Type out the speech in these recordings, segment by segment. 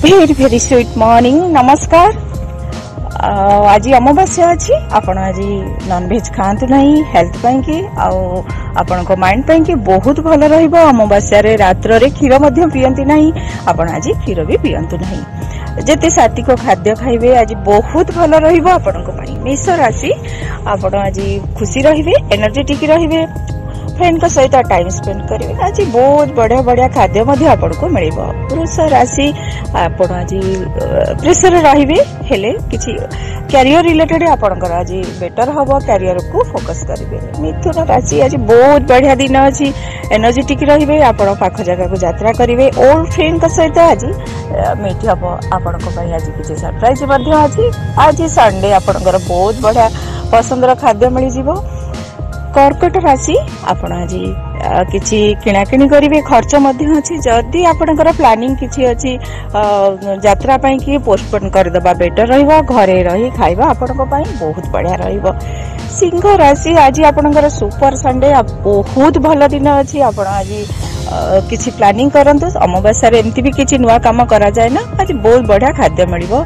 भेरी भेरी sweet morning नमस्कार। आज अमावास्या अच्छी आपण आज नॉनवेज खातु नहीं हेल्थ पाई कि आपण माइंड पाई कि बहुत भल रहिबो। अमावास्या रे रात्र रे क्षीर मध्य पियंती नहीं आपण आज क्षीर भी पियंतु नहीं। जेते सात्विक खाद्य खाइबे आज बहुत भल रहिबो आपण पाई। मेष राशि आपण आज खुशी रहिबे, एनर्जेटिक रहिबे, फ्रेंड सहित टाइम स्पेंड करेंगे। आज बहुत बढ़िया बढ़िया खाद्य आपको मिल। पुरुष राशि आपण आज प्रेसर रहिबे हेले किछि कैरियर रिलेटेड आपणकर आज बेटर हम कैरियर को फोकस करेंगे। मिथुन राशि आज बहुत बढ़िया दिन अच्छी, एनर्जेटिक रहिबे, आपण पाख जगह को यात्रा करेंगे। ओल्ड फ्रेंड सहित आज मीट हम आपण आज किसी सरप्राइज अच्छी। आज संडे आपणकर बहुत बढ़िया पसंदर खाद्य मिल जाव। कर्कट राशि आपण आज किछि किणाकिणी करेंगे, खर्च अच्छी। जदि आपणकर प्लानिंग किछि अच्छी यात्रा पाई कि पोस्टपोन करदेबा बेटर रहिबो। घरे रही खाइबा आपण बहुत बढ़िया रहिबो। सिंह राशि आज आपणकर सुपर संडे, बहुत भल दिन अच्छी। आपण आज किछि प्लानिंग करंतु। अमावास्या रे एमती भी किछि नुआ काम करा जाए ना। आज बहुत बढ़िया खाद्य मिलिबो।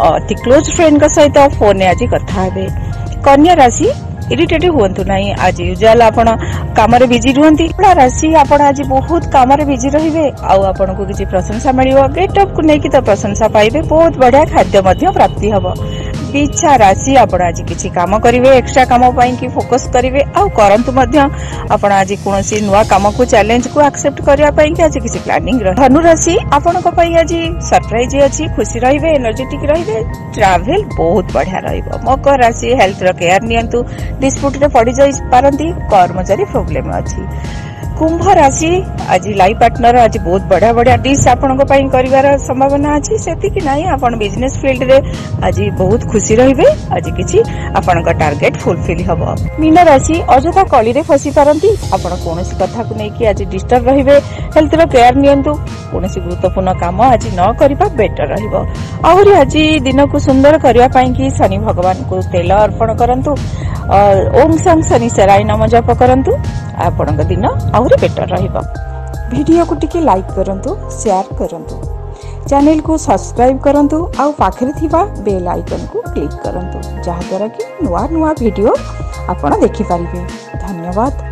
अति क्लोज फ्रेंड सहित फोन आज कथा हेबे। कन्या राशि इरिटेट हुंतु नहीं, आज यूजुअल आपण काम रे बिजी रुहंती। तुला राशि आपण आज बहुत काम रे बिजी रहिबे, आपण को किछि प्रशंसा मिलिबो। गेटअप को नेकी तो प्रशंसा पाइबे, बहुत बढ़िया खाद्य मध्य प्राप्ति हबो। इच्छा राशि आपण आज किछि काम करिवे, एक्स्ट्रा काम पई कि फोकस करिवे करंतु मध्य। आपण आज कोनोसी नुवा काम को चैलेंज को एक्सेप्ट करिया पई कि आज किछि प्लानिंग रह। धनु राशि आपण को पई आज सरप्राइज अछि, खुशी रहिबे, एनर्जेटिक रहिबे, ट्रैवल बहुत बढ़िया रहिबो। मकर राशि हेल्थ रो केयर नियंतु, डिस्प्यूट रे पड़ी जाई पारंती, कर्मचारी प्रॉब्लम अछि। कुंभ राशि आज लाइफ पार्टनर आज बहुत बढ़िया बढ़िया डिश आपण करिवार संभावना अच्छी। सेति कि नहीं आपण बिजनेस फील्ड रे आज बहुत खुशी रहिबे, आज किछि आपण टार्गेट फुलफिल हबो। मीन राशि अजथा कली रे फसी पारंती, आपण कोनोसी कथा को नेकी आज डिस्टर्ब रहिबे। हेल्थ रो केयर नियंतु, कोनोसी गुरुत्वपूर्ण काम आज न करिबा बेटर रहिबो। आहुरी आज दिन को सुंदर करिया पई कि शनि भगवान को तेल अर्पण करंतु, ओम सं शनि सराय नाम जप करंतु, आपण दिन आहुरी बेटर रहिबो। वीडियो को टिके लाइक करंतु, शेयर करंतु, चैनल को सब्सक्राइब करंतु, आउ पाखरे थिबा बेल आइकन को क्लिक करंतु, जहा द्वारा कि नुआ नुआ वीडियो आपण देखि पारिबे। धन्यवाद।